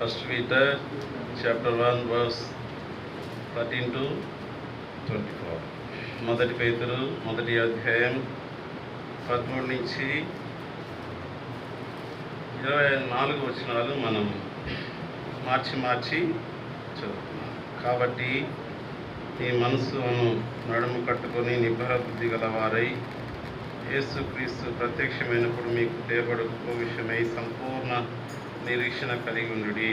1 Peter chapter 1 verse 13 to 24. మొదటి పేతురు మొదటి అధ్యాయం 13 నుంచి 24 వచనాలు మనం మార్చి చదువుతున్నాం. కాబట్టి ఈ మనసును నడుము కట్టుకొని నిబ్బర బుద్ధి గలవారై యేసుక్రీస్తు ప్రత్యక్షమైనప్పుడు మీకు తేబడుకు విషయమై సంపూర్ణ నిరీక్షణ కలిగి ఉండుడి.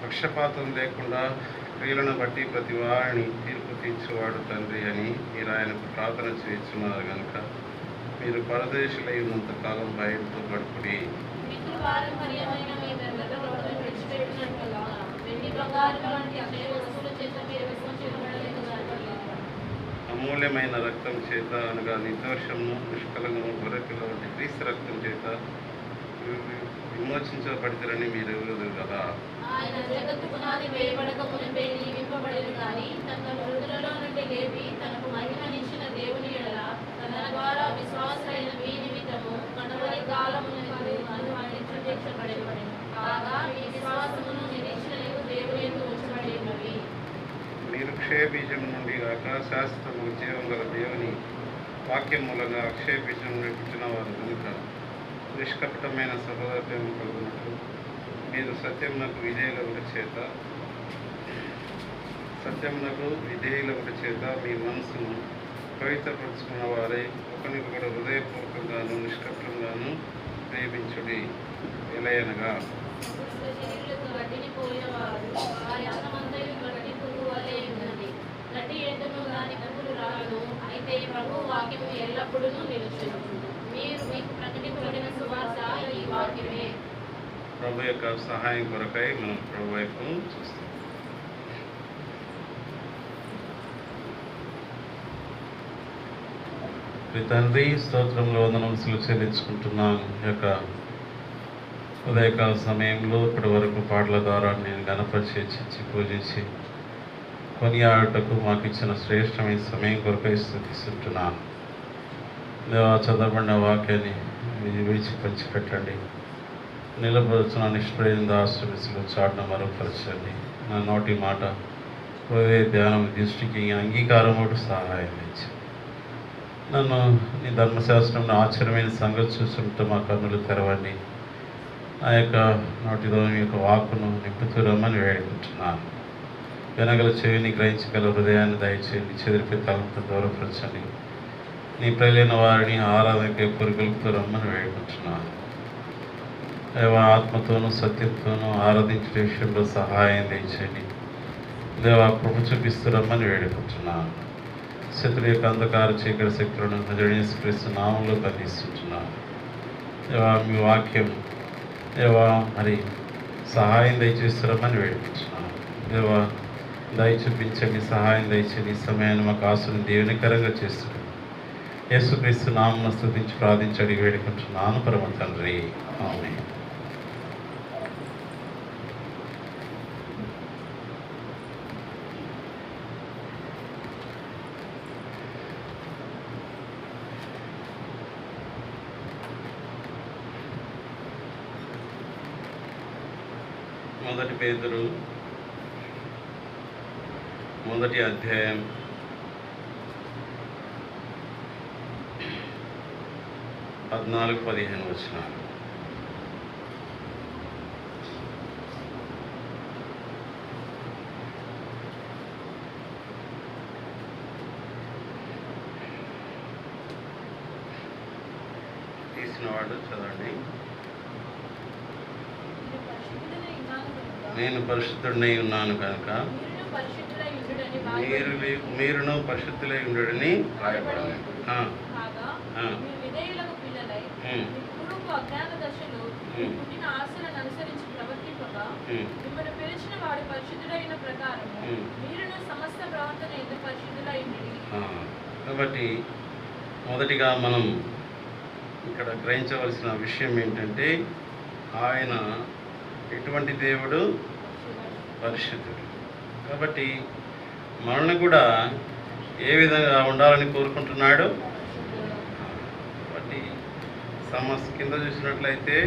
పక్షపాతం లేకుండా క్రియలను బట్టి ప్రతి వారిని తీర్పు తీర్చేవాడు తండ్రి అని మీరు ఆయనకు ప్రార్థన చేస్తున్నారు కనుక మీరు పరదేశులై ఉన్నంత కాలం భయంతో గడుపుడి. అమూల్యమైన రక్తం చేత అనగా నిర్దోషము నిష్కలంగము గొర్రెపిల్ల వంటి క్రీస్తు రక్తం చేత విమోచించబడితేరని మీరు ఎరుగుదురు కదా. మీరు క్షయబీజం నుండి శాశ్వతము జీవం గల దేవుని వాక్యం మూలంగా అక్షయబీజం నుండి పుట్టిన వారు కనుక నిష్కపటమైన సహోదర్యం కలుగునట్లు మీరు సత్యమునకు విధేయులకు చేత మీ మనసును పవిత్రపరుచుకున్న వారై ఒకరికొకరు హృదయపూర్వకంగాను నిష్కపటంగాను ప్రేమించుడి. ఎలయనగా ప్రభు యొక్క సహాయం కొరకై మనం ప్రభు వైపు చూస్తాం. తండ్రి స్తోత్రంలో వందనములు చెల్లించుకుంటున్నాను. ఈ యొక్క ఉదయకాల సమయంలో ఇప్పటి వరకు పాటల ద్వారా నేను గణపరిచి చర్చి పూజించి కొనియాడటకు మాకు ఇచ్చిన శ్రేష్టమైన సమయం కొరకై స్తుతిస్తున్నాను. చదవబడిన వాక్యాన్ని విడిచి పంచిపెట్టండి. నిలబడుతున్న నిష్పడిన దాసులు చాటున మరొకపరచండి. నా నోటి మాట హృదయ ధ్యానం దృష్టికి అంగీకారం ఒకటి సహాయం ఇచ్చి నన్ను నీ ధర్మశాస్త్రంలో ఆశ్చర్యమైన సంగతి చూస్తుంటే మా కన్నులు తెరవండి. నా యొక్క నోటిలో మీ యొక్క వాక్కును నింపుతూ రమ్మని వేడుకుంటున్నాను. వెనగల చెవిని గ్రహించగల హృదయాన్ని దయచేయండి. చెదిరిపోయి తలంతో దూరపరచండి. నీ ప్రజలైన వారిని ఆరాధనకి పురుగులుపుతూ రమ్మని వేడుకుంటున్నాను. దేవా ఆత్మతోనూ సత్యంతోనూ ఆరాధించే విషయంలో సహాయం దయచేయండి. దేవా కృప చూపిస్తూ రమ్మని వేడుకుంటున్నాను. శత్రు యొక్క అంధకార చీకటి శక్తులను యేసుక్రీస్తు నామంలో బంధిస్తుంటున్నాను. దేవా మీ వాక్యం దేవా మరి సహాయం దయచేస్తున్నామని వేడుకుంటున్నాను. దేవా దయ చూపించండి, సహాయం దయచేయండి. ఈ సమయాన్ని మాకు ఆశను దీవెనకరంగా చేస్తున్నాను. యేసుక్రీస్తు నామమును స్తుతించి ప్రార్థించి వేడుకుంటున్నాను పరమ తండ్రి. ఆమేన్. మొదటి పేతురు మొదటి అధ్యాయం 14-15 వచనాలు. తీసినవాడు చదవండి. నేను పరిశుద్ధుడై ఉన్నాను కనుక మీరును పరిశుద్ధులై ఉండుడని రాయబడింది. మిమ్మల్ని పిలిచిన వాడు పరిశుద్ధుడైన ప్రకారము మీరును సమస్త ప్రవర్తన ఎందుకు పరిశుద్ధులై ఉండుడి. కాబట్టి మొదటిగా మనం ఇక్కడ గ్రహించవలసిన విషయం ఏంటంటే ఆయన ఎటువంటి దేవుడు? పరిశుద్ధుడు. కాబట్టి మనల్ని కూడా ఏ విధంగా ఉండాలని కోరుకుంటున్నాడు? కాబట్టి కింద చూసినట్లయితే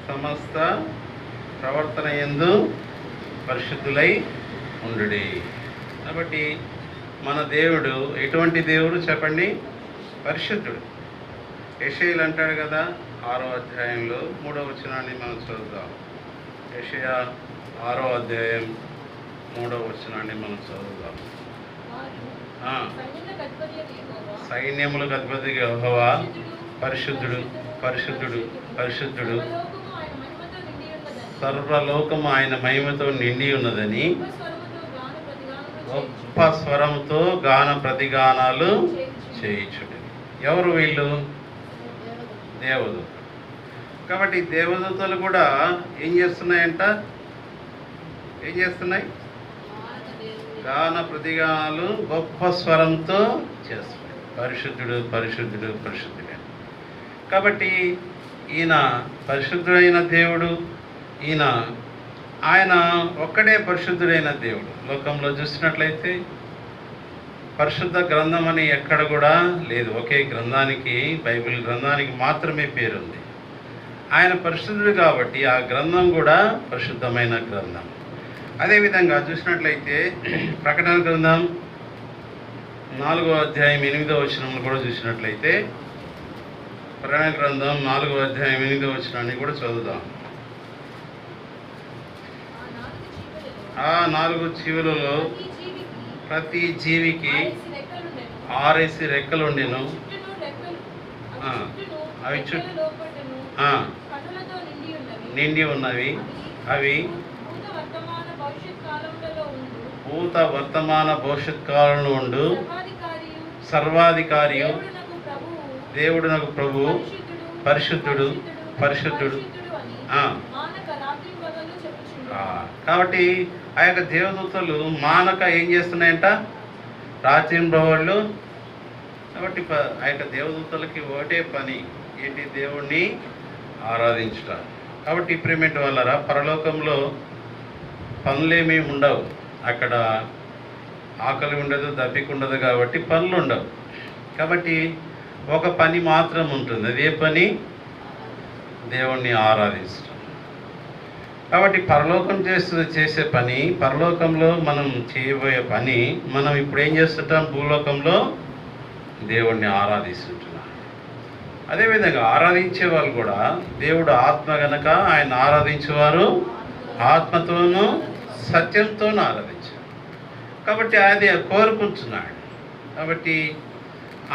సమస్త ప్రవర్తన యందు పరిశుద్ధులై ఉండుడి. కాబట్టి మన దేవుడు ఎటువంటి దేవుడు చెప్పండి? పరిశుద్ధుడు. యెషయాలు అంటాడు కదా 6వ అధ్యాయంలో 3వ వచనాన్ని మనం చదువుదాం. యెషయా 6వ అధ్యాయం 3వ వచనాన్ని మనం చదువుదాం. సైన్యములకు అధిపతి యెహోవా పరిశుద్ధుడు, పరిశుద్ధుడు, పరిశుద్ధుడు, సర్వలోకము ఆయన మహిమతో నిండి ఉన్నదని గొప్ప స్వరంతో గాన ప్రతిగానాలు చేయించుడు. ఎవరు వీళ్ళు? దేవదూతలు. కాబట్టి దేవదూతలు కూడా ఏం చేస్తున్నాయంట? ఏం చేస్తున్నాయి? గాన ప్రతిగానాలు గొప్ప స్వరంతో చేస్తున్నాయి. పరిశుద్ధుడు, పరిశుద్ధుడు, పరిశుద్ధుడు. కాబట్టి ఈయన పరిశుద్ధుడైన దేవుడు. ఆయన ఒక్కడే పరిశుద్ధుడైన దేవుడు. లోకంలో చూసినట్లయితే పరిశుద్ధ గ్రంథం అని ఎక్కడ కూడా లేదు. ఒకే గ్రంథానికి, బైబిల్ గ్రంథానికి మాత్రమే పేరుంది. ఆయన పరిశుద్ధుడు కాబట్టి ఆ గ్రంథం కూడా పరిశుద్ధమైన గ్రంథం. అదేవిధంగా చూసినట్లయితే ప్రకటన గ్రంథం 4వ అధ్యాయం 8వ వచనంలో కూడా చూసినట్లయితే ప్రకటన గ్రంథం 4వ అధ్యాయం 8వ వచనాన్ని కూడా చదువుదాం. ఆ 4 జీవులలో ప్రతి జీవికి 6 రెక్కలు ఉండెను. అవి నిండి ఉన్నవి. అవి భూత వర్తమాన భవిష్యత్ కాలంలో ఉండు సర్వాధికారియు దేవుడునకు ప్రభు పరిశుద్ధుడు, పరిశుద్ధుడు. కాబట్టి ఆ యొక్క దేవదూతలు మానక ఏం చేస్తున్నాయంట? రాత్రింబవళ్ళు. కాబట్టి ఆ యొక్క దేవదూతలకి ఒకటే పని ఏంటి? దేవుణ్ణి ఆరాధించుట. కాబట్టి ప్రేమేంటి వాళ్ళరా, పరలోకంలో పనులేమీ ఉండవు. అక్కడ ఆకలి ఉండదు, దప్పిక ఉండదు, కాబట్టి పనులు ఉండవు. కాబట్టి ఒక పని మాత్రం ఉంటుంది. అదే పని? దేవుణ్ణి ఆరాధించడం. కాబట్టి పరలోకం చేసే పని, పరలోకంలో మనం చేయబోయే పని మనం ఇప్పుడు ఏం చేస్తుంటాం? భూలోకంలో దేవుణ్ణి ఆరాధిస్తుంటున్నాం. అదేవిధంగా ఆరాధించే వాళ్ళు కూడా దేవుడు ఆత్మ గనక ఆయన ఆరాధించేవారు ఆత్మతోనూ సత్యంతోనూ ఆరాధించారు. కాబట్టి అది కోరుకుంటున్నాడు. కాబట్టి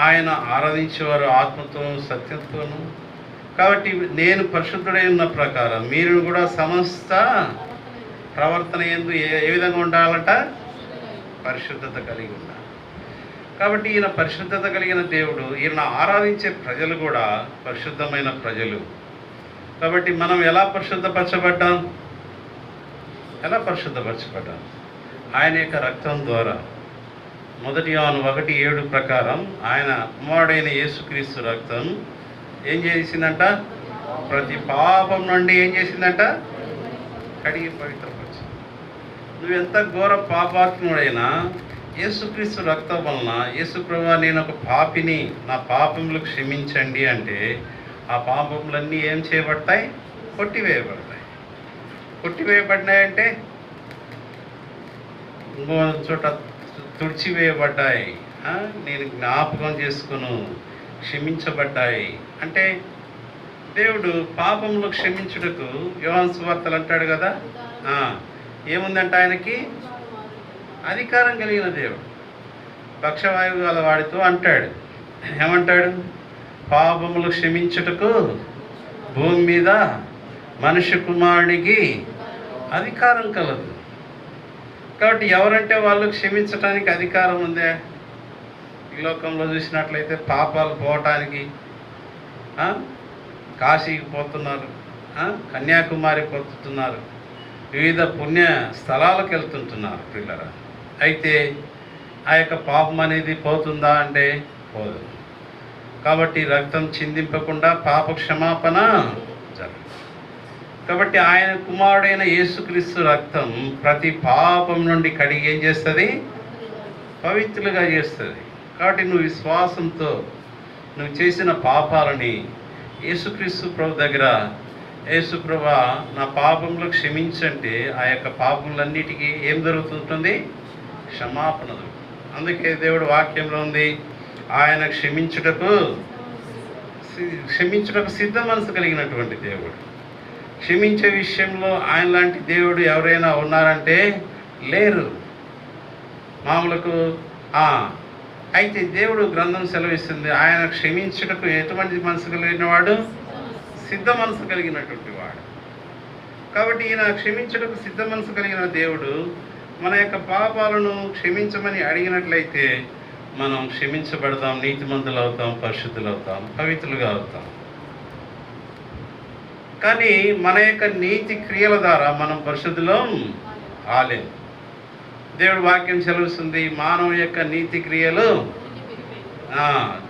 ఆయన ఆరాధించేవారు ఆత్మతోనూ సత్యంతోనూ. కాబట్టి నేను పరిశుద్ధుడై ఉన్న ప్రకారం మీరు కూడా సమస్త ప్రవర్తన యందు ఏ విధంగా ఉండాలంట? పరిశుద్ధత కలిగి ఉండాలి. కాబట్టి ఈయన పరిశుద్ధత కలిగిన దేవుడు. ఈయన ఆరాధించే ప్రజలు కూడా పరిశుద్ధమైన ప్రజలు. కాబట్టి మనం ఎలా పరిశుద్ధపరచబడ్డాం? ఆయన యొక్క రక్తం ద్వారా. 1 యోహాను 1:7 ప్రకారం ఆయన కుమారుడైన యేసుక్రీస్తు రక్తం ఏం చేసిందంట? ప్రతి పాపం నుండి ఏం చేసిందంట? కడిగి పవిత్రపరిచింది. నువ్వెంత ఘోర పాపాత్ముడైనా యేసుక్రీస్తు రక్తం వలన, యేసుప్రభువా నేను ఒక పాపిని, నా పాపములు క్షమించండి అంటే ఆ పాపములన్నీ ఏం చేయబడతాయి? కొట్టివేయబడతాయి. కొట్టివేయబడినాయంటే ఇంకో చోట తుడిచివేయబడ్డాయి. నేను జ్ఞాపకం చేసుకును, క్షమించబడ్డాయి అంటే దేవుడు పాపములు క్షమించుటకు యోహాను సువార్తలు అంటాడు కదా, ఏముందంట? ఆయనకి అధికారం కలిగిన దేవుడు. పక్షవాయువు గల వాడితో అంటాడు, ఏమంటాడు? పాపములు క్షమించుటకు భూమి మీద మనుష్య కుమారునికి అధికారం కలదు. కాబట్టి ఎవరంటే వాళ్ళు క్షమించటానికి అధికారం ఉందే? ఈ లోకంలో చూసినట్లయితే పాపాలు పోవటానికి కాశీకి పోతున్నారు, కన్యాకుమారి పోతున్నారు, వివిధ పుణ్య స్థలాలకు వెళ్తుంటున్నారు పిల్లరా. అయితే ఆ యొక్క పాపం అనేది పోతుందా అంటే పోదు. కాబట్టి రక్తం చిందింపకుండా పాప క్షమాపణ జరగదు. కాబట్టి ఆయన కుమారుడైన యేసుక్రీస్తు రక్తం ప్రతి పాపం నుండి కడిగి ఏం చేస్తుంది? పవిత్రులుగా చేస్తుంది. కాబట్టి నువ్వు విశ్వాసంతో నువ్వు చేసిన పాపాలని యేసుక్రీస్తు ప్రభు దగ్గర, యేసు ప్రభా నా పాపంలో క్షమించంటే ఆ యొక్క పాపములన్నిటికీ ఏం జరుగుతుంటుంది? క్షమాపణ జరుగుతుంది. అందుకే దేవుడు వాక్యంలో ఉంది, ఆయన క్షమించుటకు సిద్ధ మనసు కలిగినటువంటి దేవుడు. క్షమించే విషయంలో ఆయన లాంటి దేవుడు ఎవరైనా ఉన్నారంటే లేరు. మామూలకు అయితే దేవుడు గ్రంథం సెలవిస్తుంది, ఆయన క్షమించుటకు ఎటువంటి మనసు కలిగిన వాడు? సిద్ధ మనసు కలిగినటువంటి వాడు. కాబట్టి ఈయన క్షమించుటకు సిద్ధ మనసు కలిగిన దేవుడు మన యొక్క పాపాలను క్షమించమని అడిగినట్లయితే మనం క్షమించబడతాం, నీతిమంతులు అవుతాం, పరిశుద్ధులు అవుతాం, పవిత్రులుగా అవుతాం. కానీ మన యొక్క నీతి క్రియల ద్వారా మనం పరిశుద్ధులం కాలేము. దేవుడు వాక్యం సెలవుస్తుంది, మానవ యొక్క నీతి క్రియలు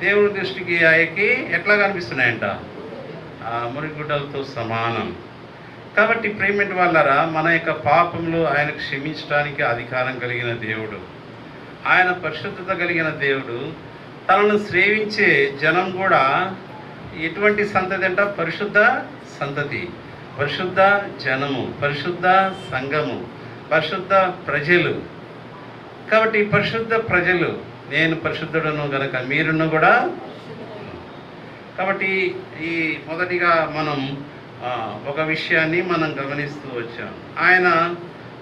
దేవుడి దృష్టికి ఆయనకి ఎట్లా కనిపిస్తున్నాయంట? మురిగుడ్డలతో సమానం. కాబట్టి ప్రేమిటి వాళ్ళరా, మన యొక్క పాపంలో ఆయన క్షమించడానికి అధికారం కలిగిన దేవుడు, ఆయన పరిశుద్ధత కలిగిన దేవుడు. తనను సేవించే జనం కూడా ఎటువంటి సంతతి అంట? పరిశుద్ధ సంతతి, పరిశుద్ధ జనము, పరిశుద్ధ సంఘము, పరిశుద్ధ ప్రజలు. కాబట్టి పరిశుద్ధ ప్రజలు, నేను పరిశుద్ధుడను గనక మీరును కూడా. కాబట్టి ఈ మొదటిగా మనం ఒక విషయాన్ని మనం గమనిస్తూ వచ్చాం, ఆయన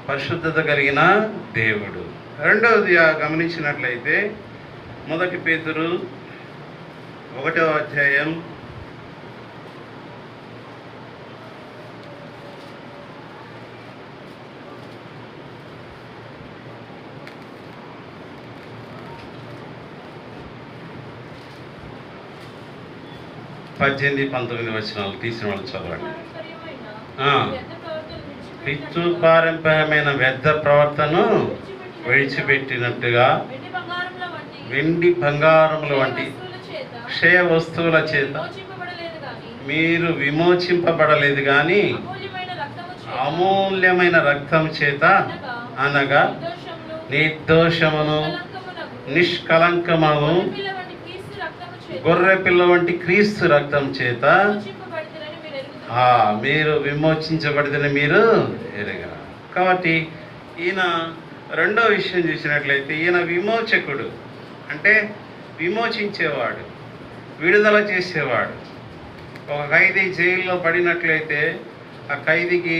పరిశుద్ధత కలిగిన దేవుడు. రెండవది గమనించినట్లయితే 1 పేతురు 1వ అధ్యాయం 18-19 వచనాలు తీసిన వాళ్ళు చదవండి. పితృపారంపర్యమైన వ్యర్థ ప్రవర్తనను విడిచిపెట్టినట్టుగా వెండి బంగారముల వంటి క్షయ వస్తువుల చేత మీరు విమోచింపబడలేదు కానీ అమూల్యమైన రక్తం చేత, అనగా నిర్దోషమును నిష్కలంకమును గొర్రె పిల్ల వంటి క్రీస్తు రక్తం చేత మీరు విమోచించబడితేనే మీరు ఎరగరా. కాబట్టి ఈయన రెండో విషయం చూసినట్లయితే ఈయన విమోచకుడు, అంటే విమోచించేవాడు, విడుదల చేసేవాడు. ఒక ఖైదీ జైల్లో పడినట్లయితే ఆ ఖైదీకి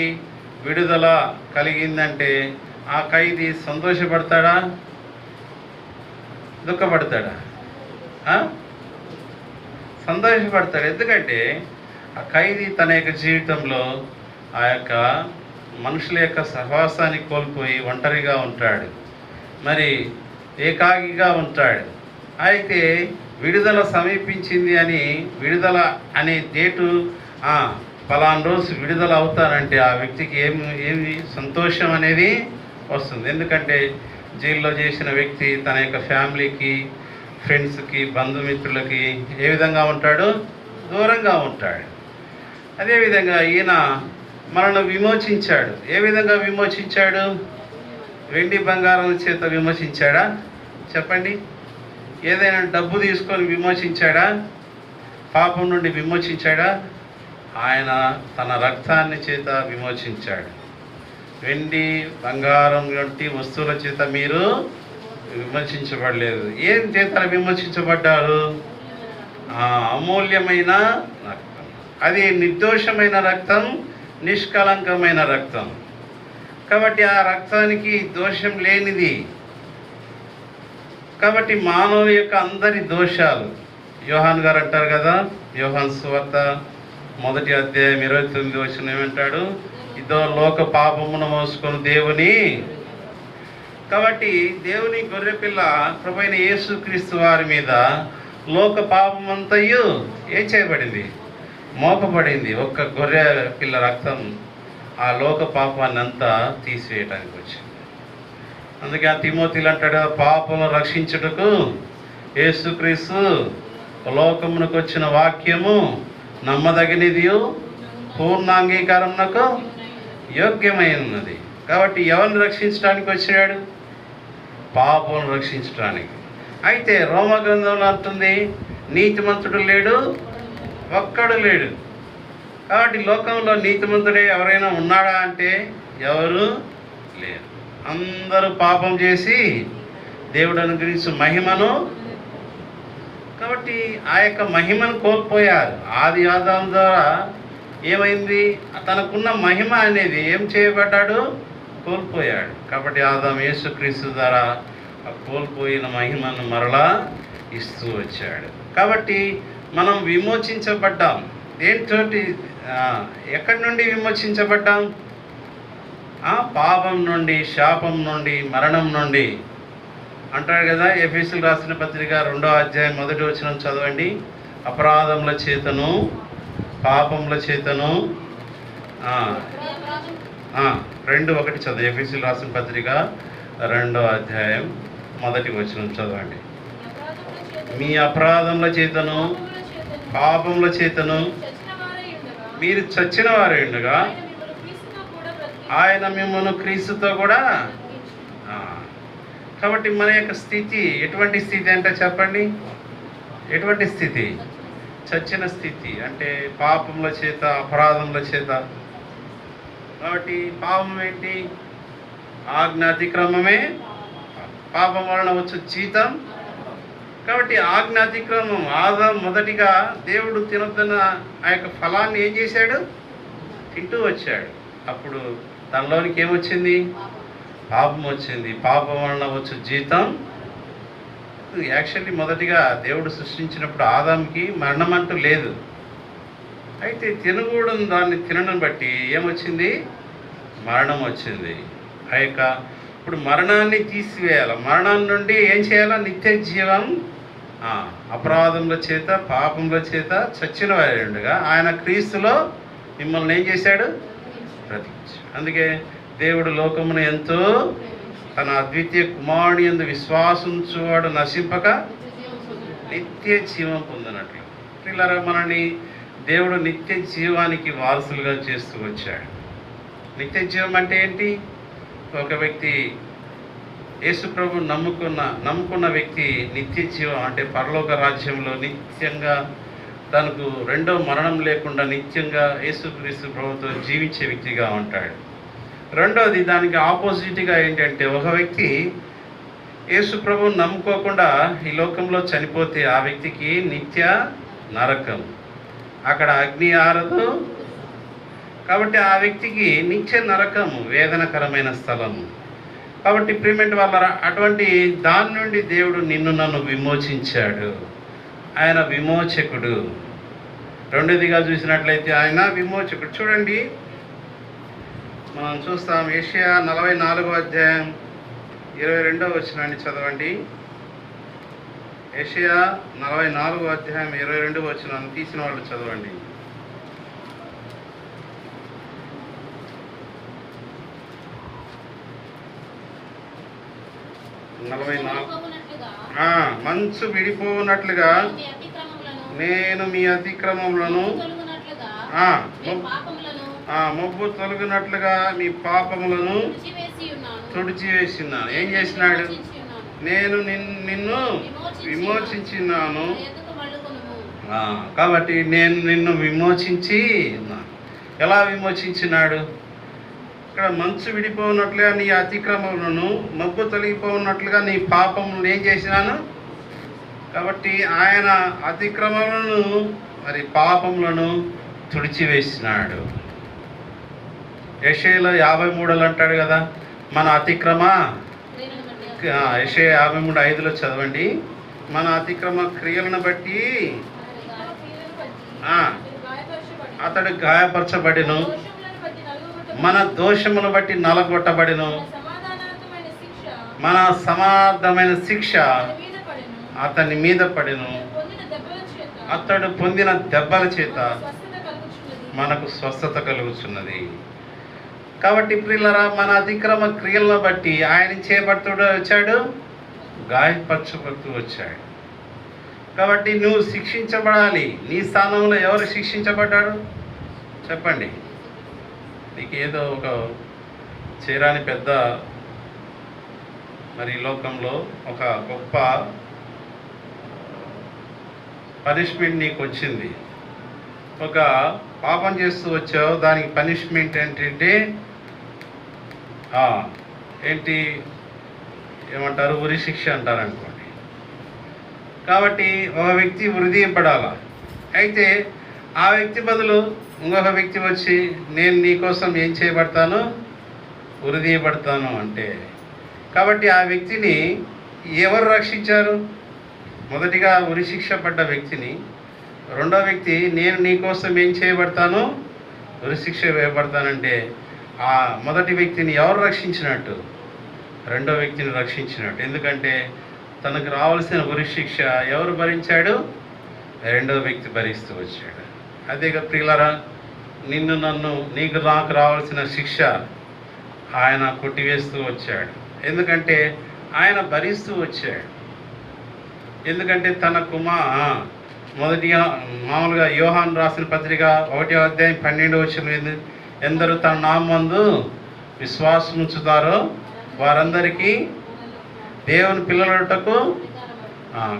విడుదల కలిగిందంటే ఆ ఖైదీ సంతోషపడతాడా? దుఃఖపడతాడా? సంతోషపడతాడు. ఎందుకంటే ఆ ఖైదీ తన యొక్క జీవితంలో ఆ యొక్క మనుషుల యొక్క సహవాసాన్ని కోల్పోయి ఒంటరిగా ఉంటాడు, మరి ఏకాకిగా ఉంటాడు. అయితే విడుదల సమీపించింది అని, విడుదల అనే డేటు ఫలానా రోజు విడుదల అవుతానంటే ఆ వ్యక్తికి ఏమి సంతోషం అనేది వస్తుంది. ఎందుకంటే జైల్లో చేసిన వ్యక్తి తన యొక్క ఫ్యామిలీకి, ఫ్రెండ్స్కి, బంధుమిత్రులకి ఏ విధంగా ఉంటాడు? దూరంగా ఉంటాడు. అదేవిధంగా ఈయన మనల్ని విమోచించాడు. ఏ విధంగా విమోచించాడు? వెండి బంగారం చేత విమోచించాడా? చెప్పండి. ఏదైనా డబ్బు తీసుకొని విమోచించాడా? పాపం నుండి విమోచించాడా? ఆయన తన రక్తాన్ని చేత విమోచించాడు. వెండి బంగారం వంటి వస్తువుల చేత మీరు విమోచించబడలేదు. ఏం చేత విమోచించబడ్డారు? అమూల్యమైన రక్తం. అది నిర్దోషమైన రక్తం, నిష్కలంకమైన రక్తం. కాబట్టి ఆ రక్తానికి దోషం లేనిది. కాబట్టి మానవుల యొక్క అందరి దోషాలు, యోహాన్ గారు అంటారు కదా, యోహాన్ సువార్త 1వ అధ్యాయం 29 వచనం ఏమంటాడు? ఇదో లోక పాపమును మోసుకొని దేవుని. కాబట్టి దేవుని గొర్రెపిల్ల ప్రభువైన యేసుక్రీస్తు వారి మీద లోక పాపమంతయు ఏం చేయబడింది? మోపబడింది. ఒక్క గొర్రె పిల్ల రక్తం ఆ లోక పాపాన్ని అంతా తీసివేయడానికి వచ్చింది. అందుకే ఆ తిమోతిలు అంటాడు, పాపను రక్షించుటకు యేసుక్రీస్తు లోకమునకు వచ్చిన వాక్యము నమ్మదగినదియు పూర్ణ అంగీకారమునకు యోగ్యమైనది. కాబట్టి ఎవరిని రక్షించడానికి వచ్చాడు? పాపం రక్షించడానికి. అయితే రోమ గ్రంథంలో అంటుంది, నీతిమంతుడు లేడు, ఒక్కడు లేడు. కాబట్టి లోకంలో నీతిమంతుడే ఎవరైనా ఉన్నాడా అంటే ఎవరు లేరు. అందరూ పాపం చేసి దేవుడు అనుగ్రహించిన మహిమను, కాబట్టి ఆ యొక్క మహిమను కోల్పోయారు. ఆది ఆదాము ద్వారా ఏమైంది? తనకున్న మహిమ అనేది ఏం చేయబడ్డాడు? కోల్పోయాడు. కాబట్టి ఆదాము యేసుక్రీస్తు ద్వారా ఆ కోల్పోయిన మహిమను మరలా ఇస్తూ వచ్చాడు. కాబట్టి మనం విమోచించబడ్డాం. దేంతోటి? ఎక్కడి నుండి విమోచించబడ్డాం? పాపం నుండి, శాపం నుండి, మరణం నుండి అంటాడు కదా. ఎఫెసీయులకు రాసిన పత్రిక 2వ అధ్యాయం 1వ వచనం చదవండి. అపరాధముల చేతను, పాపముల చేతను 2:1 చదువు. ఎఫెసీయులకు రాసిన పత్రిక 2వ అధ్యాయం 1వ వచనం చదవండి. మీ అపరాధముల చేతను, పాపముల చేతను మీరు చచ్చిన వారే ఉండగా ఆయన మిమ్మల్ని క్రీస్తుతో కూడా. కాబట్టి మన యొక్క స్థితి ఎటువంటి స్థితి అంటే చెప్పండి? ఎటువంటి స్థితి? చచ్చిన స్థితి. అంటే పాపముల చేత, అపరాధముల చేత. కాబట్టి పాపం ఏంటి? ఆజ్ఞ అతిక్రమమే. పాపం వలన వచ్చు జీతం. కాబట్టి ఆజ్ఞ అతిక్రమం. ఆదాము మొదటిగా దేవుడు తినొద్దన్న ఆ యొక్క ఫలాన్ని ఏం చేశాడు? తింటూ వచ్చాడు. అప్పుడు తనలోనికి ఏమొచ్చింది? పాపం వచ్చింది. పాపం వలన వచ్చు జీతం. యాక్చువల్లీ మొదటిగా దేవుడు సృష్టించినప్పుడు ఆదాముకి మరణం అంటూ లేదు. అయితే తినకూడని దాన్ని తినడం బట్టి ఏమొచ్చింది? మరణం వచ్చింది. ఆ యొక్క ఇప్పుడు మరణాన్ని తీసివేయాలి. మరణం నుండి ఏం చేయాలా? నిత్య జీవం. అపరాధముల చేత, పాపముల చేత చచ్చిన వారి ఉండగా ఆయన క్రీస్తులో మిమ్మల్ని ఏం చేశాడు? బ్రతికించాడు. అందుకే దేవుడు లోకమును ఎంతో తన అద్వితీయ కుమారుని యందు విశ్వాసించువాడు నశింపక నిత్య జీవం పొందినట్లు. పిల్లరా, మనల్ని దేవుడు నిత్య జీవానికి వారసులుగా చేస్తూ వచ్చాడు. నిత్య జీవం అంటే ఏంటి? ఒక వ్యక్తి యేసు ప్రభు నమ్ముకున్న వ్యక్తి నిత్య జీవం అంటే పరలోక రాజ్యంలో నిత్యంగా తనకు రెండో మరణం లేకుండా నిత్యంగా యేసుక్రీస్తు ప్రభుతో జీవించే వ్యక్తిగా ఉంటాడు. రెండోది దానికి ఆపోజిట్గా ఏంటంటే, ఒక వ్యక్తి యేసు ప్రభువుని నమ్ముకోకుండా ఈ లోకంలో చనిపోతే ఆ వ్యక్తికి నిత్య నరకం, అక్కడ అగ్ని ఆరదు. కాబట్టి ఆ వ్యక్తికి నిత్య నరకము, వేదనకరమైన స్థలము. కాబట్టి ప్రియమైన వాళ్ళ అటువంటి దాని నుండి దేవుడు నిన్ను నన్ను విమోచించాడు. ఆయన విమోచకుడు. రెండోదిగా చూసినట్లయితే ఆయన విమోచకుడు. చూడండి, మనం చూస్తాం. యెషయా 44వ అధ్యాయం 22వ వచనాన్ని చదవండి. యెషయా 44వ అధ్యాయం 22వ వచనాన్ని తీసిన వాళ్ళు చదవండి. మంచు విడిపోనట్లుగా నేను మీ అతిక్రమములను, మొబ్బు తొలగినట్లుగా మీ పాపములను తుడిచివేసినాను. ఏం చేసినాడు? నేను నిన్ను విమోచించినాను. కాబట్టి నేను నిన్ను విమోచించి ఉన్నాను. ఎలా విమోచించినాడు? ఇక్కడ మంచు విడిపోనట్లుగా నీ అతిక్రమములను, మబ్బు తొలగిపోనట్లుగా నీ పాపములను ఏం చేసినాను? కాబట్టి ఆయన అతిక్రమములను మరి పాపములను తుడిచివేసినాడు. యెషయాలో 53 అంటాడు కదా, మన అతిక్రమ. యెషయా 53:5 చదవండి. మన అతిక్రమ క్రియలను బట్టి అతడు గాయపరచబడిను, మన దోషములను బట్టి నలగొట్టబడిను, మన సమార్థమైన శిక్ష అతని మీద పడిను, అతడు పొందిన దెబ్బల చేత మనకు స్వస్థత కలుగుతున్నది. కాబట్టి ప్రియులారా, మన అతిక్రమ క్రియలను బట్టి ఆయన చేపడుతూ వచ్చాడు, గాయపరచబడుతూ వచ్చాడు. కాబట్టి నువ్వు శిక్షించబడాలి. నీ స్థానంలో ఎవరు శిక్షించబడ్డాడు చెప్పండి? నీకు ఏదో ఒక చేరాని పెద్ద మరి ఈ లోకంలో ఒక గొప్ప పనిష్మెంట్ నీకు వచ్చింది. ఒక పాపం చేస్తూ వచ్చావు, దానికి పనిష్మెంట్ ఏంటంటే ఏంటి ఏమంటారు, ఉరి శిక్ష అంటారు అనుకోండి. కాబట్టి ఒక వ్యక్తి ఉరిదీయబడాలా. అయితే ఆ వ్యక్తి బదులు ఇంకొక వ్యక్తి వచ్చి నేను నీకోసం ఏం చేయబడతాను, ఉరిదీయబడతాను అంటే, కాబట్టి ఆ వ్యక్తిని ఎవరు రక్షించారు? మొదటిగా ఉరి శిక్ష పడ్డ వ్యక్తిని. రెండో వ్యక్తి నేను నీకోసం ఏం చేయబడతాను, ఉరి శిక్ష వేయబడతానంటే ఆ మొదటి వ్యక్తిని ఎవరు రక్షించినట్టు? రెండో వ్యక్తిని రక్షించినట్టు. ఎందుకంటే తనకు రావాల్సిన ఉరి శిక్ష ఎవరు భరించాడు? రెండో వ్యక్తి భరిస్తూ వచ్చాడు. అదేగా ప్రియులారా, నీకు నాకు రావాల్సిన శిక్ష ఆయన కొట్టివేస్తూ వచ్చాడు. ఎందుకంటే ఆయన భరిస్తూ వచ్చాడు. ఎందుకంటే తన మొదటిగా మామూలుగా యోహాను రాసిన పత్రిక 1వ అధ్యాయం 12వ వచనం, ఎందరూ తన నామందు విశ్వాసం ఉంచుతారో వారందరికీ దేవుని పిల్లలటకు.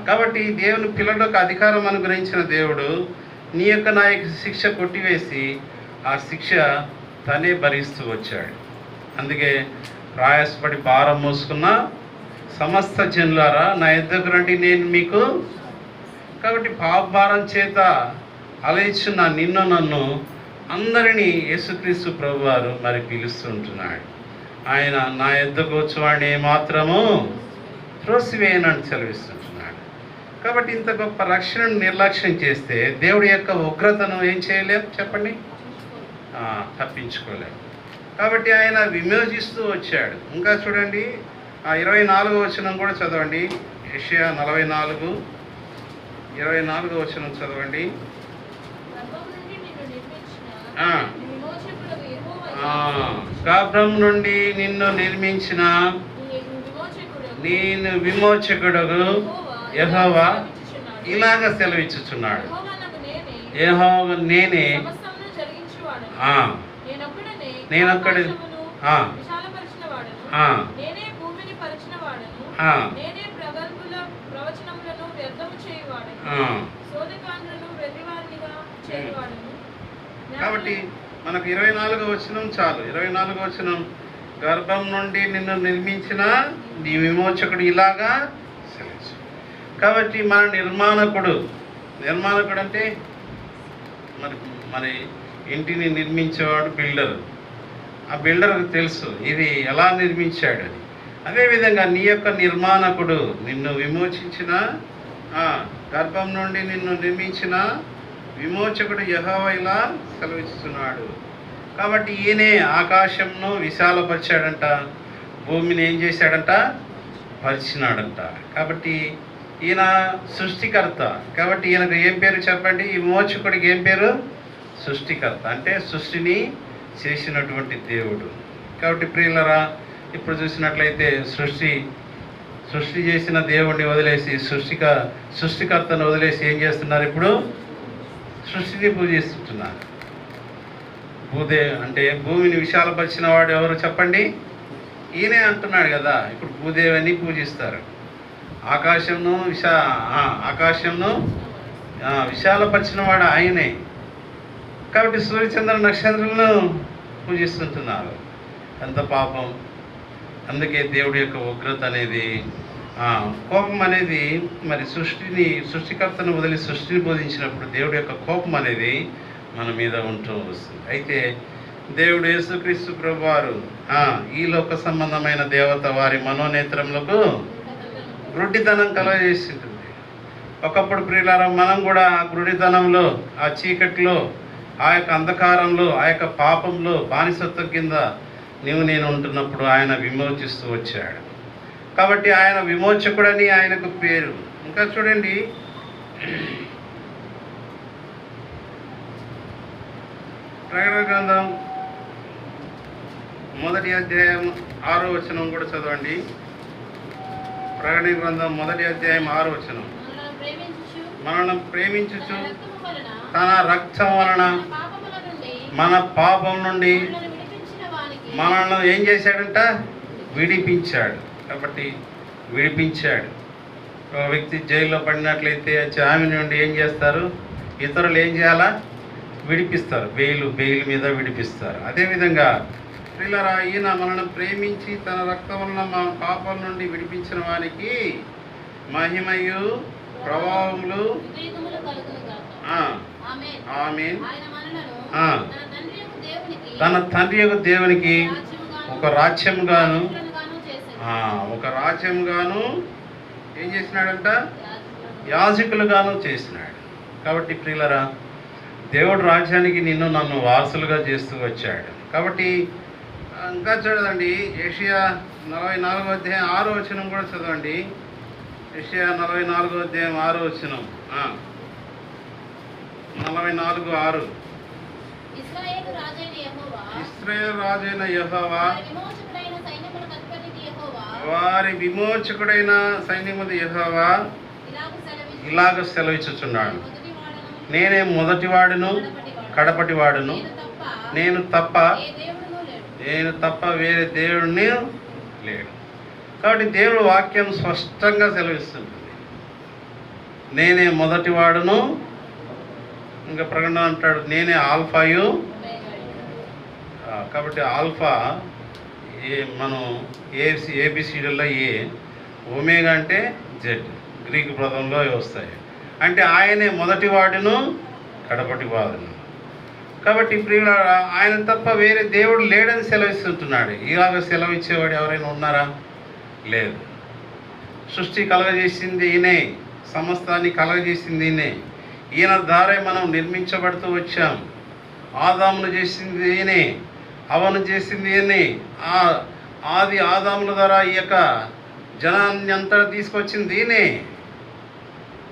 కాబట్టి దేవుని పిల్లలకు అధికారం అనుగ్రహించిన దేవుడు నీ యొక్క నా యొక్క శిక్ష కొట్టివేసి ఆ శిక్ష తనే భరిస్తూ వచ్చాడు. అందుకే ప్రయాసపడి భారం మోసుకున్న సమస్త జనులారా నా యొద్దకు రండి, నేను మీకు. కాబట్టి పాపభారం చేత అలయించున్న నిన్ను నన్ను అందరినీ యేసుక్రీస్తు ప్రభువారు మరి పిలుస్తుంటున్నాడు. ఆయన నా యొద్దకు వచ్చేవాడిని ఏమాత్రము త్రోసివేయనని సెలవిస్తుంటున్నాడు. కాబట్టి ఇంత గొప్ప రక్షణను నిర్లక్ష్యం చేస్తే దేవుడి యొక్క ఉగ్రతను ఏం చేయలేం చెప్పండి, తప్పించుకోలేం. కాబట్టి ఆయన విమోచిస్తూ వచ్చాడు. ఇంకా చూడండి, 24వ వచనం కూడా చదవండి. యెషయా 44:24వ వచనం చదవండి. గర్భం నుండి నిన్ను నిర్మించిన నేను విమోచకుడు యెహోవా ఇలాగ సెలవిచ్చుచున్నాడు. యెహోవా నేనే, నేనొక్కడు, కాబట్టి మనకు 24వ వచనం చాలు. 24వ వచనం, గర్భం నుండి నిన్ను నిర్మించిన నీ విమోచకుడు ఇలాగా సెలవించు. కాబట్టి మన నిర్మాణకుడు అంటే మరి ఇంటిని నిర్మించేవాడు బిల్డర్. ఆ బిల్డర్కి తెలుసు ఇది ఎలా నిర్మించాడు అని. అదేవిధంగా నీ యొక్క నిర్మాణకుడు నిన్ను విమోచించిన, గర్భం నుండి నిన్ను నిర్మించిన విమోచకుడు యెహోవా ఇలా సెలవిస్తున్నాడు. కాబట్టి ఈయనే ఆకాశంను విశాలపరిచాడంట, భూమిని ఏం చేశాడంట, పరిచినాడంట. కాబట్టి ఈయన సృష్టికర్త. కాబట్టి ఈయనకు ఏం పేరు చెప్పండి? ఈ విమోచకుడికి ఏం పేరు? సృష్టికర్త. అంటే సృష్టిని చేసినటువంటి దేవుడు. కాబట్టి ప్రియులరా, ఇప్పుడు చూసినట్లయితే సృష్టి చేసిన దేవుడిని వదిలేసి సృష్టికర్తను వదిలేసి ఏం చేస్తున్నారు? ఇప్పుడు సృష్టిని పూజిస్తున్నారు. అంటే భూమిని విశాలపరిచిన వాడు ఎవరు చెప్పండి? ఈయనే అంటున్నాడు కదా. ఇప్పుడు భూదేవిని పూజిస్తారు. ఆకాశంను విశాలపరిచిన వాడు ఆయనే. కాబట్టి సూర్యచంద్ర నక్షత్రాలను పూజిస్తుంటున్నారు. ఎంత పాపం! అందుకే దేవుడి యొక్క ఉగ్రత అనేది, కోపం అనేది మరి సృష్టికర్తను వదిలి సృష్టిని బోధించినప్పుడు దేవుడి యొక్క కోపం అనేది మన మీద ఉంటూ వస్తుంది. అయితే దేవుడు యేసుక్రీస్తు ప్రభువారు ఈ లోక సంబంధమైన దేవత వారి మనోనేత్రములకు గుడ్డితనం కలగజేసి ఉంటుంది. ఒకప్పుడు ప్రియులారా, మనం కూడా ఆ గుడ్డితనంలో, ఆ చీకట్లో, ఆ యొక్క అంధకారంలో, ఆ యొక్క పాపంలో బానిసత్వం కింద నేను ఉంటున్నప్పుడు ఆయన విమోచిస్తూ వచ్చాడు. కాబట్టి ఆయన విమోచకుడని ఆయనకు పేరు. ఇంకా చూడండి, ప్రకటన గ్రంథం 1వ అధ్యాయం 6వ వచనం కూడా చదవండి. ప్రకటన గ్రంథం 1వ అధ్యాయం 6వ వచనం. మనల్ని ప్రేమించుచు తన రక్తము వలన తన రక్తం వలన మన పాపముల నుండి మన పాపం నుండి మనల్ని విడిపించిన వానికి మనల్ని ఏం చేశాడంట? విడిపించాడు. కాబట్టి విడిపించాడు. ఒక వ్యక్తి జైల్లో పడినట్లయితే ఆమె నుండి ఏం చేస్తారు? ఇతరులు ఏం చేయాలా? విడిపిస్తారు. బెయిల్ మీద విడిపిస్తారు. అదేవిధంగా ప్రియులారా, ఈయన మనల్ని ప్రేమించి తన రక్తం వలన మన పాపం నుండి విడిపించిన వానికి మహిమయు ప్రభావములు యుగయుగములు కలుగును గాక. ఆమేన్. ఆమేన్. ఆయన మనలను ఆ. తన తండ్రి యొక్క దేవునికి తన తండ్రి యొక్క దేవునికి ఒక రాజ్యముగాను చేశాడు. ఒక రాజ్యముగాను ఏం చేసినాడంట? యాజకులుగాను చేసినాడు. కాబట్టి ప్రియులరా, దేవుడు రాజ్యానికి నిన్ను నన్ను వారసులుగా చేస్తూ వచ్చాడు. కాబట్టి ఇంకా చూడండి, యెషయా 44వ అధ్యాయం 6వ వచనం కూడా చదవండి. యెషయా 44వ అధ్యాయం 6వ వచనం. 44:6. ఇశ్రాయేలు రాజైన యెహోవా, ఇశ్రాయేలు రాజైన యెహోవా, వారి విమోచకుడైన సైన్యముల వారి విమోచకుడైన సైన్యముల అధిపతి యెహోవా ఇలాగ ఇలాగ సెలవిచ్చుచున్నాడు. మొదటివాడను, నేనే మొదటివాడును కడపటివాడును, నేను తప్ప నేను తప్ప ఏ దేవుడునూ లేడు. నేను తప్ప వేరే దేవుడిని లేడు. కాబట్టి దేవుడు వాక్యం స్పష్టంగా సెలవిస్తుంది. నేనే మొదటివాడును, ఇంకా ప్రకటన అంటాడు నేనే ఆల్ఫాయు. కాబట్టి ఆల్ఫా మనం ఏబిసిడీల్లో ఏ, ఒమేగా అంటే జెడ్, గ్రీకు పదంలో వస్తాయి. అంటే ఆయనే మొదటివాడును కడపటివాడును. కాబట్టి ప్రియులారా, ఆయన తప్ప వేరే దేవుడు లేడని సెలవిస్తుంటున్నాడు. ఇలాగ సెలవిచ్చేవాడు ఎవరైనా ఉన్నారా? లేదు. సృష్టి కలగజేసింది ఈయనే, సమస్తాన్ని కలగజేసింది ఈయనే. ఈయన ద్వారే మనం నిర్మించబడుతూ వచ్చాం. ఆదామును చేసింది ఈయనే, అవను చేసింది ఈయనే. ఆది ఆదాముల ద్వారా ఈ యొక్క జనాన్ని అంతా తీసుకొచ్చింది ఈయనే.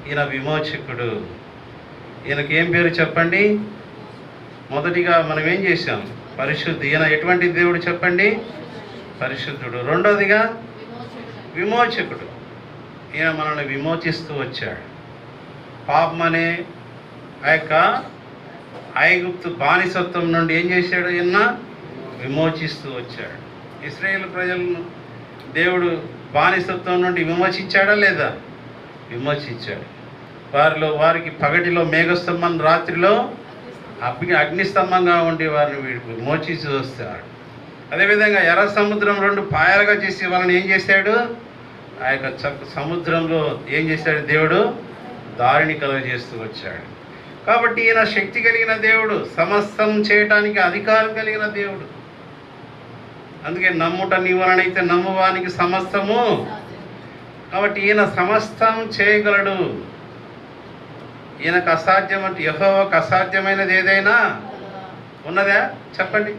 ఈయన విమోచకుడు. ఈయనకి ఏం పేరు చెప్పండి? మొదటిగా మనం ఏం చేశాం? పరిశుద్ధి. ఈయన ఎటువంటి దేవుడు చెప్పండి? పరిశుద్ధుడు. రెండోదిగా విమోచకుడు. ఈయన మనల్ని విమోచిస్తూ వచ్చాడు. పాపం అనే ఆ యొక్క ఐగుప్తు బానిసత్వం నుండి ఏం చేశాడు? ఈయన విమోచిస్తూ వచ్చాడు. ఇశ్రాయేలు ప్రజలను దేవుడు బానిసత్వం నుండి విమోచించాడా లేదా? విమోచించాడు. వారికి పగటిలో మేఘస్తంభం, రాత్రిలో అగ్నిస్తంభంగా ఉండి వారిని విమోచించి వస్తాడు. అదేవిధంగా ఎర్ర సముద్రం 2 పాయలుగా చేసి వాళ్ళని ఏం చేశాడు? ఆ యొక్క సముద్రంలో ఏం చేశాడు? దేవుడు దారిని కలుగజేస్తూ వచ్చాడు. కాబట్టి ఈయన శక్తి కలిగిన దేవుడు, సమస్తం చేయటానికి అధికారం కలిగిన దేవుడు. అందుకే నమ్ముట నీ వలనైతే నమ్మువానికి సమస్తము. కాబట్టి ఈయన సమస్తం చేయగలడు. ఈయనకు అసాధ్యం అంటే, యెహోవాకు అసాధ్యమైనది ఏదైనా ఉన్నదా? చెప్పండి.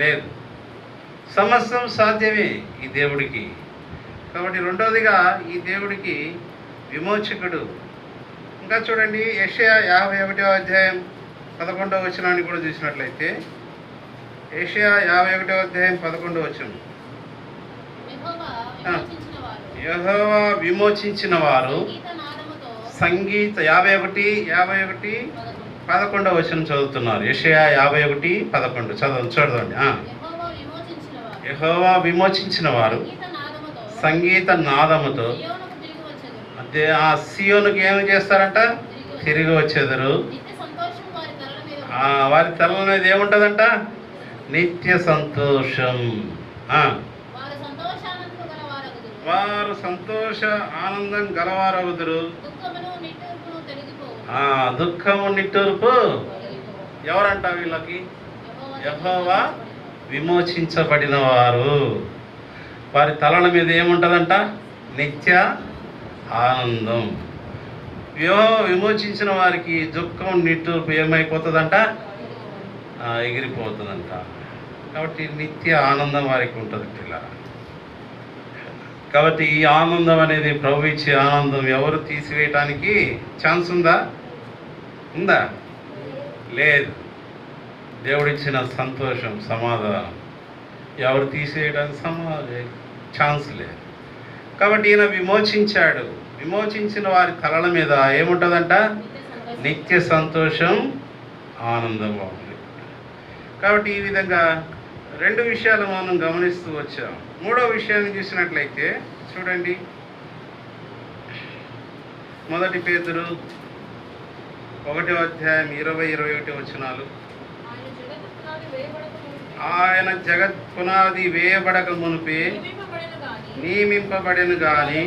లేదు. సమస్తం సాధ్యమే ఈ దేవుడికి. కాబట్టి రెండవదిగా ఈ దేవుడికి విమోచకుడు. ఇంకా చూడండి, యెషయా 51వ అధ్యాయం 11వ వచనాన్ని కూడా చూసినట్లయితే, యెషయా 51వ అధ్యాయం 11వ వచనం. యెహోవా విమోచించిన వారు సంగీత 51:11 వచనం చదువుతున్నారు. యెషయా 51:11 చదవండి. యెహోవా విమోచించిన వారు సంగీత నాదముతో అదే ఆ సియోనుకి ఏమి చేస్తారంట? తిరిగి వచ్చేదరు. వారి తల అనేది ఏముంటుందంట? నిత్య సంతోషం. వారు సంతోష ఆనందం గలవారవుదురు. దుఃఖము నిట్టూర్పు. ఎవరంట వీళ్ళకి? యెహోవా విమోచించబడిన వారు. వారి తలల మీద ఏముంటుందంట? నిత్య ఆనందం. విమోచించిన వారికి దుఃఖం నిట్టూర్పు ఏమైపోతుందంట? ఎగిరిపోతుందంట. కాబట్టి నిత్య ఆనందం వారికి ఉంటుంది పిల్లలు. కాబట్టి ఈ ఆనందం అనేది ప్రభు ఇచ్చే ఆనందం. ఎవరు తీసివేయటానికి ఛాన్స్ ఉందా? లేదు. దేవుడిచ్చిన సంతోషం, సమాధానం ఎవరు తీసేయడానికి ఛాన్స్ లేదు. కాబట్టి ఈయన విమోచించాడు. విమోచించిన వారి తలల మీద ఏముంటుందంట? నిత్య సంతోషం, ఆనందం ఉంటుంది. కాబట్టి ఈ విధంగా రెండు విషయాలు మనం గమనిస్తూ వచ్చాం. మూడో విషయాన్ని చూసినట్లయితే చూడండి, 1 పేతురు 1:20-21 వచనాలు. ఆయన జగత్ పునాది వేయబడక మునిపే నియమింపబడెను గాని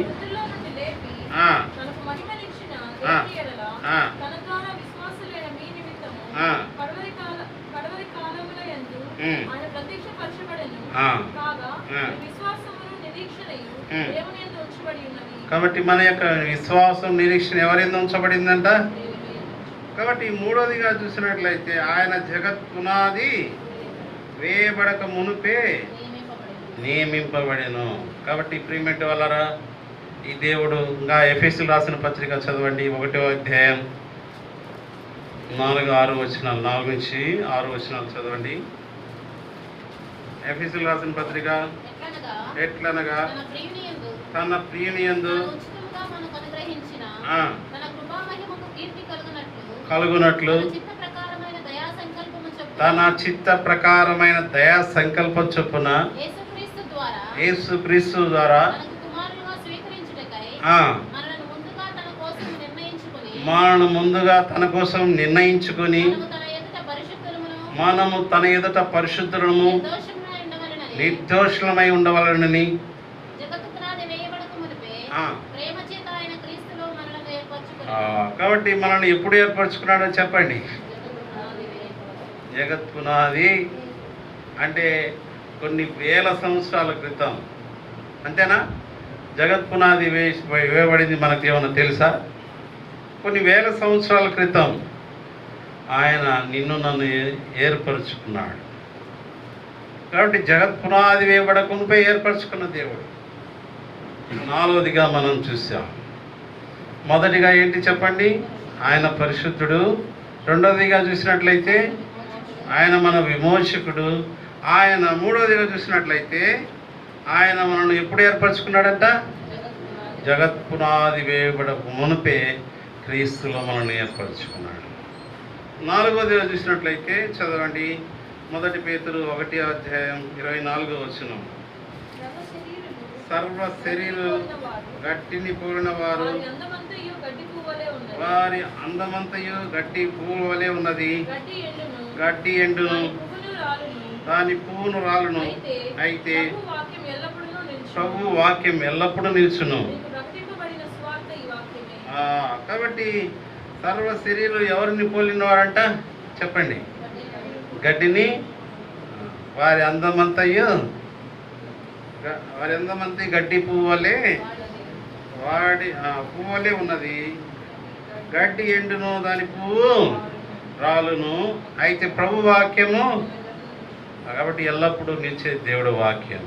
కాబట్టి మన యొక్క విశ్వాసం, నిరీక్షణ ఎవరింద ఉంచబడిందంట? కాబట్టి మూడోదిగా చూసినట్లయితే ఆయన జగత్ పునాది వేయబడక మునుపే నియమింపబడెను. కాబట్టి ప్రియమైన వాళ్ళరా, ఈ దేవుడు ఇంకా ఎఫెసీయులకు రాసిన పత్రిక చదవండి, 1వ అధ్యాయం 4-6 వచనాలు, 4 నుంచి 6 వచనాలు చదవండి. ఎఫెసీయులకు రాసిన పత్రిక, ఎట్లనగా తన ప్రియునియందు కలుగునట్లు తన చిత్త ప్రకారమైన దయా సంకల్పం చొప్పున యేసుక్రీస్తు ద్వారా మనను ముందుగా తన కోసం నిర్ణయించుకొని మనము తన ఎదుట పరిశుద్ధులము నిర్దోషులమై ఉండవలనని. కాబట్టి మనల్ని ఎప్పుడు ఏర్పరచుకున్నాడో చెప్పండి. జగత్ పునాది అంటే కొన్ని వేల సంవత్సరాల క్రితం, అంతేనా? జగత్ పునాది వేయబడింది మనకు ఏమన్నా తెలుసా? కొన్ని వేల సంవత్సరాల క్రితం ఆయన నిన్ను నన్ను ఏర్పరచుకున్నాడు. కాబట్టి జగత్ పునాది వేయబడకుంపై ఏర్పరచుకున్న దేవుడు. 4వదిగా మనం చూసాం. మొదటిగా ఏంటి చెప్పండి? ఆయన పరిశుద్ధుడు. రెండవదిగా చూసినట్లయితే ఆయన మన విమోచకుడు. ఆయన మూడవదిగా చూసినట్లయితే ఆయన మనల్ని ఎప్పుడు ఏర్పరచుకున్నాడంట? జగత్ పునాది వేయబడక మునిపే క్రీస్తులో మనల్ని ఏర్పరచుకున్నాడు. 4వదిగా చూసినట్లయితే చదవండి, 1 పేతురు 1:24 వచనం. సర్వ శరీరు గట్టిని పూరిన వారు వారి అందమంతయు గడ్డి పువ్వు వలె ఉన్నది. గడ్డి ఎండును, దాని పువ్వును రాలును. అయితే ప్రభు వాక్యం ఎల్లప్పుడూ నిలుచును. కాబట్టి సర్వ శరీరం ఎవరిని పోలినవారంట చెప్పండి? గడ్డిని. వారి అందమంతయు గడ్డి పువ్వులే, పువ్వులే ఉన్నది. గడ్డి ఎండును, దాని పువ్వు రాలును. అయితే ప్రభు వాక్యము, కాబట్టి ఎల్లప్పుడూ నిలిచే దేవుడు వాక్యం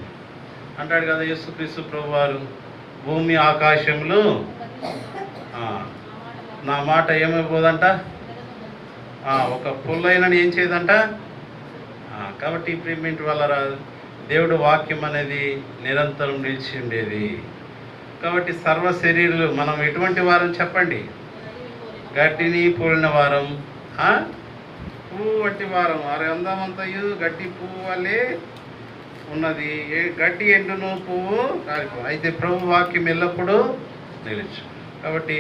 అంటాడు కదా యేసుక్రీస్తు ప్రభు వారు. భూమి ఆకాశములు నా మాట ఏమైపోదంట? ఒక పుల్లైనని ఏం చేయదంట? కాబట్టి ప్రియమైన వాళ్ళరా, దేవుడు వాక్యం అనేది నిరంతరం నిలిచి ఉండేది. కాబట్టి సర్వ శరీరులు మనం ఎటువంటి వారం చెప్పండి? గడ్డిని పోలిన వారం, పువ్వు వంటి వారం. వారి అందమంతయు గడ్డి పువ్వు వలె ఉన్నది. గడ్డి ఎండును, పువ్వు కాలిపో. అయితే ప్రభు వాక్యం ఎల్లప్పుడూ నిలిచు. కాబట్టి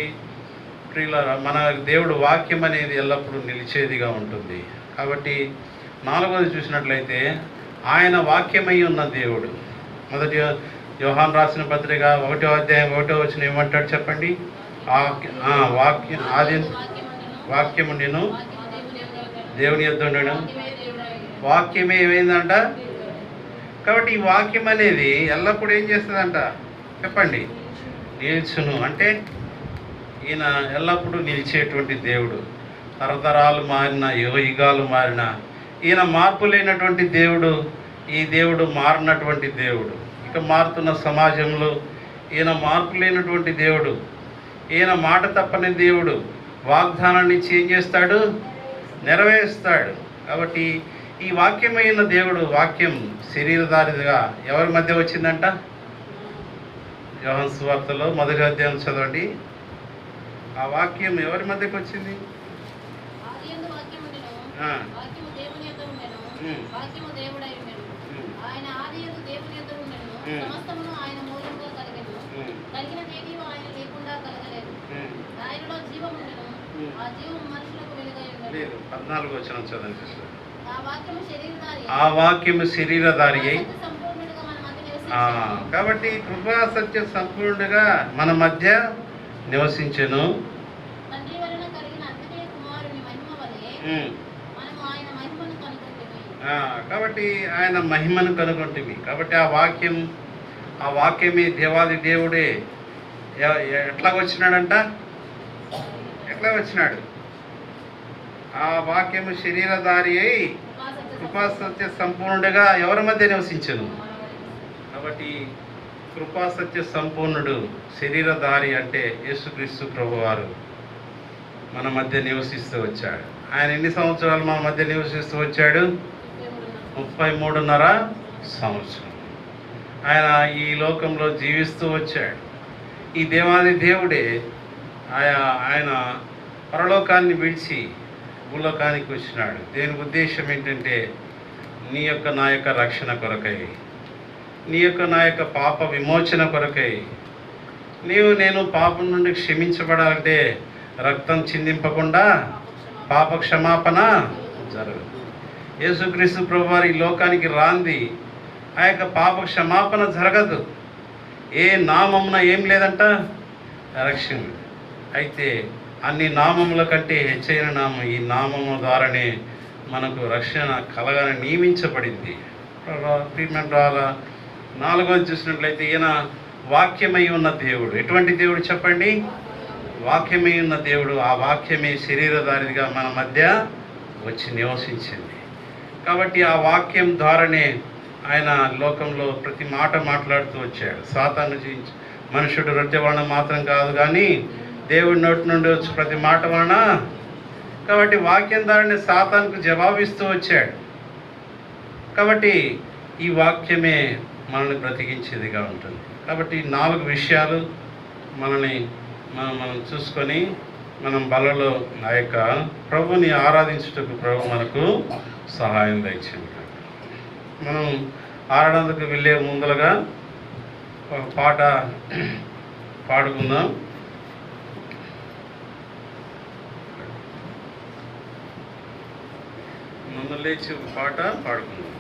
ప్రియులారా, మన దేవుడు వాక్యం అనేది ఎల్లప్పుడూ నిలిచేదిగా ఉంటుంది. కాబట్టి 4వది చూసినట్లయితే ఆయన వాక్యమై ఉన్న దేవుడు. మొదటి యోహాను రాసిన పత్రిక 1వ అధ్యాయం 1వ వచనం ఏమంటాడు చెప్పండి? వాక్యం ఆది వాక్యము నేను దేవుని యొద్ద ఉండను. వాక్యమే ఏమైందంట? కాబట్టి ఈ వాక్యం అనేది ఎల్లప్పుడూ ఏం చేస్తుందంట చెప్పండి? నిల్చును. అంటే ఈయన ఎల్లప్పుడూ నిలిచేటువంటి దేవుడు. తరతరాలు మారిన, యుగాలు మారిన, ఈయన మార్పు లేనటువంటి దేవుడు. ఈ దేవుడు మారినటువంటి దేవుడు. ఇక మారుతున్న సమాజంలో ఈయన మార్పు లేనటువంటి దేవుడు. ఈయన మాట తప్పని దేవుడు. వాగ్దానాన్ని ఏం చేస్తాడు? నెరవేరుస్తాడు. కాబట్టి ఈ వాక్యమైన దేవుడు, వాక్యం శరీరధారిగా ఎవరి మధ్య వచ్చిందంట? యోహాను సువార్తలో మొదటి అధ్యాయం చదవండి. ఆ వాక్యం ఎవరి మధ్యకి వచ్చింది? ఆదియందు వాక్యముండెను, ఆ, వాక్యము దేవుని యొద్ద ఉండెను, ఉమ్, వాక్యము దేవుడై ఉండెను. ఉమ్, ఆయన ఆదియందు దేవుని యొద్ద ఉండెను, ఉమ్. సమస్తమును ఆయన మూలంగా కలిగెను. ఉమ్, కలిగినదేదీ ఆయన లేకుండా కలగలేదు. ఉమ్. ఆయనలో జీవముండెను, ఉమ్. ఆ జీవము మనుషులకు వెలుగై ఉండెను. లేదు, 14 వచనం చదవండి సిస్టర్. ఆ వాక్యము శరీరధారి ఆ వాక్యము శరీరధారి అయి సత్య సంపూర్ణుడుగా మన మధ్య ఆ, నివసించెను. కాబట్టి కృపా సత్య సంపూర్ణుడుగా మన మధ్య నివసించెను. తండ్రి వలన కలిగిన అద్వితీయ కుమారుని మహిమ వలె ఉమ్, మనము ఆయన మహిమను కనుగొంటిమి. కాబట్టి ఆయన మహిమను కనుగొంటిమి. కాబట్టి ఆ వాక్యమే దేవాది దేవుడే ఎట్లా వచ్చినాడంట? ఎట్లా వచ్చినాడు? ఆ వాక్యము శరీరధారి అయి కృపా సత్య సంపూర్ణుడుగా ఎవరి మధ్య నివసించెను? కాబట్టి కృపా సత్య సంపూర్ణుడు శరీరధారి అంటే యేసుక్రీస్తు ప్రభువారు మన మధ్య నివసిస్తూ వచ్చాడు. ఆయన ఎన్ని సంవత్సరాలు మన మధ్య నివసిస్తూ వచ్చాడు? 33.5 సంవత్సరం ఆయన ఈ లోకంలో జీవిస్తూ వచ్చాడు. ఈ దేవాది దేవుడే ఆయన పరలోకాన్ని విడిచి భూలోకానికి వచ్చినాడు. దేని ఉద్దేశం ఏంటంటే నీ యొక్క నా యొక్క రక్షణ కొరకై, నీ యొక్క నా యొక్క పాప విమోచన కొరకై. నేను పాపం నుండి క్షమించబడాలంటే రక్తం చిందింపకుండా పాప క్షమాపణ జరగదు. యేసుక్రీస్తు ప్రభువారు ఈ లోకానికి రాంది ఆ యొక్క పాప క్షమాపణ జరగదు. ఏ నామమున ఏం లేదంట? రక్షణ. అయితే అన్ని నామముల కంటే హెచ్చైన నామం ఈ నామము ద్వారానే మనకు రక్షణ కలగాలని నియమించబడింది. ప్రియమైన 4వది చూసినట్లయితే ఈయన వాక్యమై ఉన్న దేవుడు. ఎటువంటి దేవుడు చెప్పండి? వాక్యమై ఉన్న దేవుడు. ఆ వాక్యమే శరీరధారిగా మన మధ్య వచ్చి నివసించింది. కాబట్టి ఆ వాక్యం ద్వారానే ఆయన లోకంలో ప్రతి మాట మాట్లాడుతూ వచ్చాడు. సాతాను జయించి మనుషుడు రొట్టె వలన మాత్రం కాదు కానీ దేవుడి నోటి నుండి వచ్చి ప్రతి మాట వలన. కాబట్టి వాక్యం ద్వారానే సాతానుకు జవాబిస్తూ వచ్చాడు. కాబట్టి ఈ వాక్యమే మనల్ని బ్రతికించేదిగా ఉంటుంది. కాబట్టి 4 విషయాలు మనం చూసుకొని మనం బలలో ఆ యొక్క ప్రభుని ఆరాధించుటకు ప్రభు మనకు సహాయం దయచేయండి. మనం ఆరాధనకు వెళ్ళే ముందరగా ఒక పాట పాడుకుందాం. ముందు లేచి ఒక పాట పాడుకుందాం.